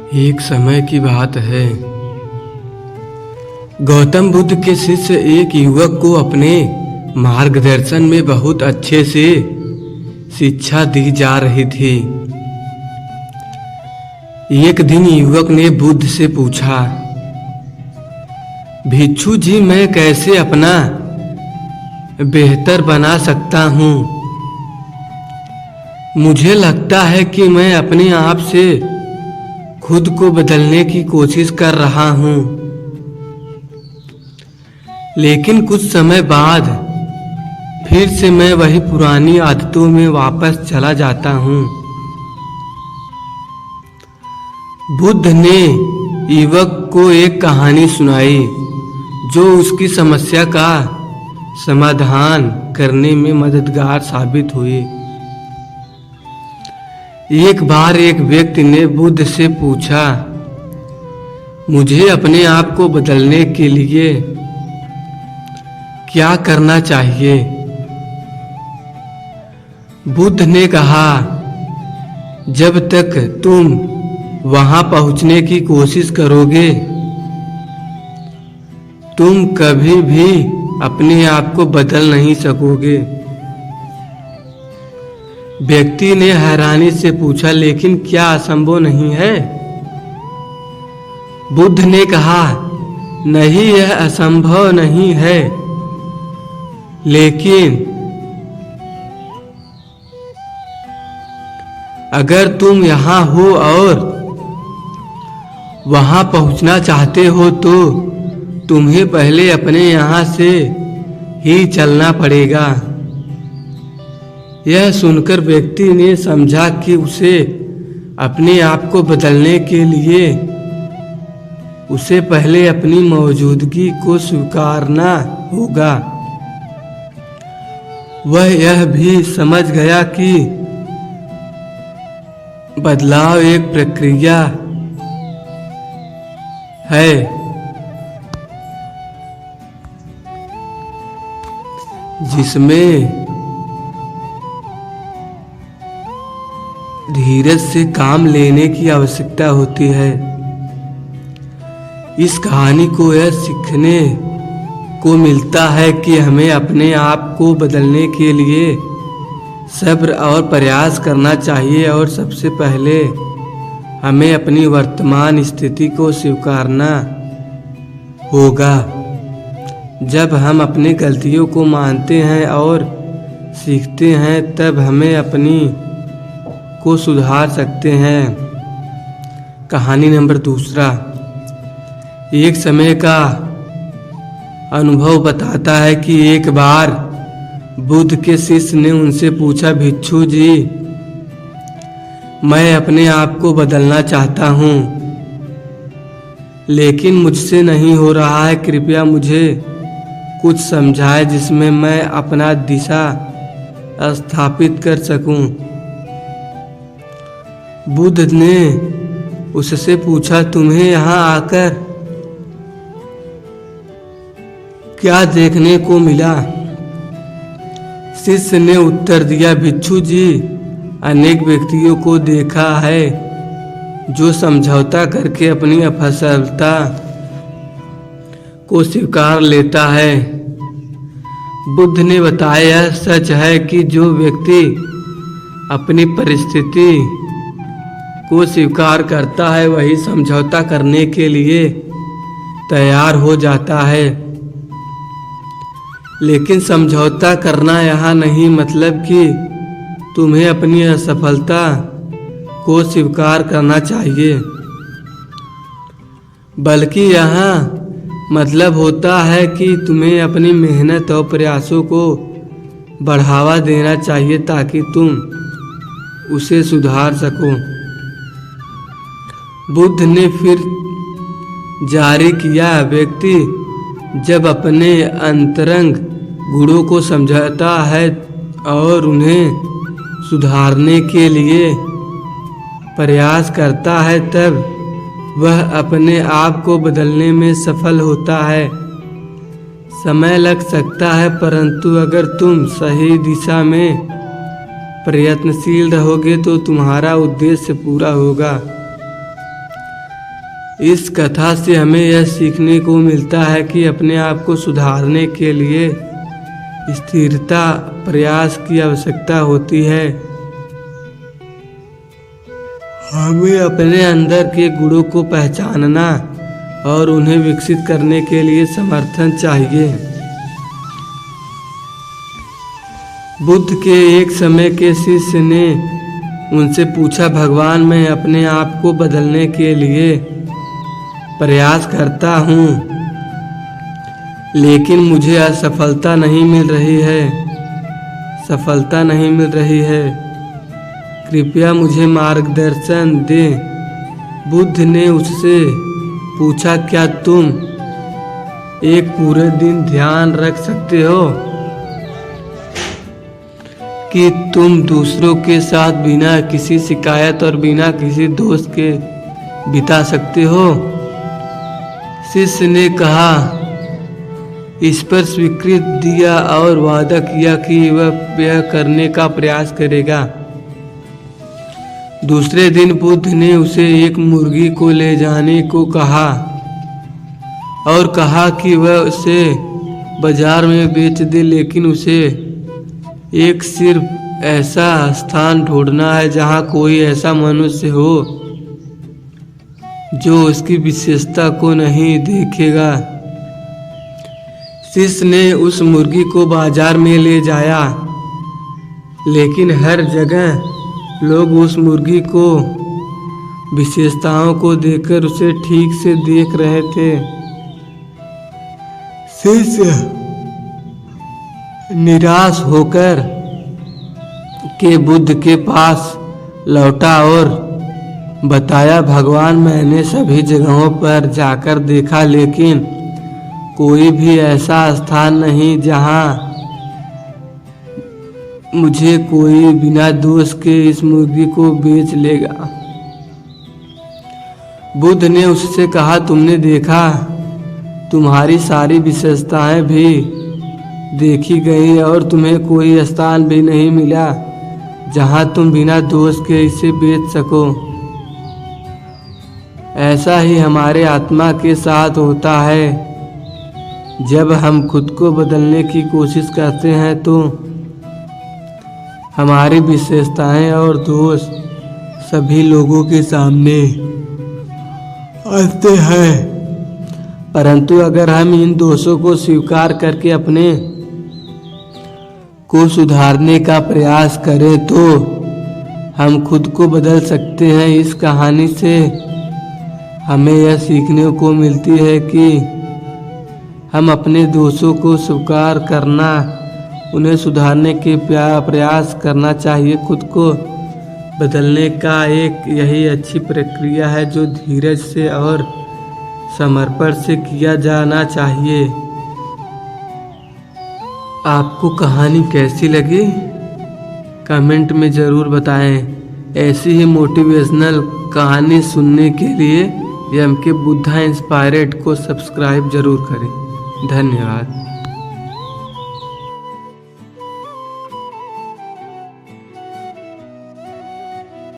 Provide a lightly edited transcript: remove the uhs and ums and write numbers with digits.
एक समय की बात है। गौतम बुद्ध के शिष्य एक युवक को अपने मार्गदर्शन में बहुत अच्छे से शिक्षा दी जा रही थी। एक दिन युवक ने बुद्ध से पूछा, भिक्षु जी, मैं कैसे अपना बेहतर बना सकता हूँ? मुझे लगता है कि मैं अपने आप से खुद को बदलने की कोशिश कर रहा हूँ, लेकिन कुछ समय बाद फिर से मैं वही पुरानी आदतों में वापस चला जाता हूँ। बुद्ध ने युवक को एक कहानी सुनाई जो उसकी समस्या का समाधान करने में मददगार साबित हुई। एक बार एक व्यक्ति ने बुद्ध से पूछा, मुझे अपने आप को बदलने के लिए क्या करना चाहिए? बुद्ध ने कहा, जब तक तुम वहां पहुंचने की कोशिश करोगे, तुम कभी भी अपने आप को बदल नहीं सकोगे। व्यक्ति ने हैरानी से पूछा, लेकिन क्या असंभव नहीं है? बुद्ध ने कहा, नहीं, यह असंभव नहीं है, लेकिन अगर तुम यहाँ हो और वहां पहुंचना चाहते हो तो तुम्हें पहले अपने यहाँ से ही चलना पड़ेगा। यह सुनकर व्यक्ति ने समझा कि उसे अपने आप को बदलने के लिए उसे पहले अपनी मौजूदगी को स्वीकारना होगा। वह यह भी समझ गया कि बदलाव एक प्रक्रिया है जिसमें धीरज से काम लेने की आवश्यकता होती है। इस कहानी को यह सीखने को मिलता है कि हमें अपने आप को बदलने के लिए सब्र और प्रयास करना चाहिए और सबसे पहले हमें अपनी वर्तमान स्थिति को स्वीकारना होगा। जब हम अपनी गलतियों को मानते हैं और सीखते हैं, तब हमें अपनी को सुधार सकते हैं। कहानी नंबर 2। एक समय का अनुभव बताता है कि एक बार बुद्ध के शिष्य ने उनसे पूछा, भिक्षु जी, मैं अपने आप को बदलना चाहता हूँ, लेकिन मुझसे नहीं हो रहा है। कृपया मुझे कुछ समझाए जिसमें मैं अपना दिशा स्थापित कर सकूं। बुद्ध ने उससे पूछा, तुम्हें यहाँ आकर क्या देखने को मिला? शिष्य ने उत्तर दिया, भिक्षु जी, अनेक व्यक्तियों को देखा है जो समझौता करके अपनी असफलता को स्वीकार लेता है। बुद्ध ने बताया, यह सच है कि जो व्यक्ति अपनी परिस्थिति को स्वीकार करता है वही समझौता करने के लिए तैयार हो जाता है। लेकिन समझौता करना यहाँ नहीं मतलब कि तुम्हें अपनी असफलता को स्वीकार करना चाहिए, बल्कि यहाँ मतलब होता है कि तुम्हें अपनी मेहनत और प्रयासों को बढ़ावा देना चाहिए ताकि तुम उसे सुधार सको। बुद्ध ने फिर जारी किया, व्यक्ति जब अपने अंतरंग गुणों को समझता है और उन्हें सुधारने के लिए प्रयास करता है, तब वह अपने आप को बदलने में सफल होता है। समय लग सकता है, परंतु अगर तुम सही दिशा में प्रयत्नशील रहोगे तो तुम्हारा उद्देश्य पूरा होगा। इस कथा से हमें यह सीखने को मिलता है कि अपने आप को सुधारने के लिए स्थिरता प्रयास की आवश्यकता होती है। हमें अपने अंदर के गुणों को पहचानना और उन्हें विकसित करने के लिए समर्थन चाहिए। बुद्ध के एक समय के शिष्य ने उनसे पूछा, भगवान, मैं अपने आप को बदलने के लिए प्रयास करता हूँ, लेकिन मुझे असफलता नहीं मिल रही है। कृपया मुझे मार्गदर्शन दें। बुद्ध ने उससे पूछा, क्या तुम एक पूरे दिन ध्यान रख सकते हो कि तुम दूसरों के साथ बिना किसी शिकायत और बिना किसी दोष के बिता सकते हो? शिष्य ने कहा, इस पर स्वीकृति दिया और वादा किया कि वह यह करने का प्रयास करेगा। दूसरे दिन बुद्ध ने उसे एक मुर्गी को ले जाने को कहा और कहा कि वह उसे बाजार में बेच दे, लेकिन उसे एक सिर्फ ऐसा स्थान ढूंढना है जहां कोई ऐसा मनुष्य हो जो उसकी विशेषता को नहीं देखेगा। शिष्य ने उस मुर्गी को बाजार में ले जाया, लेकिन हर जगह लोग उस मुर्गी को विशेषताओं को देखकर उसे ठीक से देख रहे थे। शिष्य निराश होकर के बुद्ध के पास लौटा और बताया, भगवान, मैंने सभी जगहों पर जाकर देखा, लेकिन कोई भी ऐसा स्थान नहीं जहां मुझे कोई बिना दोष के इस मुर्गी को बेच लेगा। बुद्ध ने उससे कहा, तुमने देखा, तुम्हारी सारी विशेषताएं भी देखी गई और तुम्हें कोई स्थान भी नहीं मिला जहां तुम बिना दोष के इसे बेच सको। ऐसा ही हमारे आत्मा के साथ होता है। जब हम खुद को बदलने की कोशिश करते हैं तो हमारी विशेषताएं और दोष सभी लोगों के सामने आते हैं, परंतु अगर हम इन दोषों को स्वीकार करके अपने को सुधारने का प्रयास करें तो हम खुद को बदल सकते हैं। इस कहानी से हमें यह सीखने को मिलती है कि हम अपने दोषों को स्वीकार करना, उन्हें सुधारने के प्रयास करना चाहिए। खुद को बदलने का एक यही अच्छी प्रक्रिया है जो धीरज से और समर्पण से किया जाना चाहिए। आपको कहानी कैसी लगी कमेंट में ज़रूर बताएं। ऐसी ही मोटिवेशनल कहानी सुनने के लिए एम के बुद्धा इंस्पायरेड को सब्सक्राइब जरूर करें। धन्यवाद।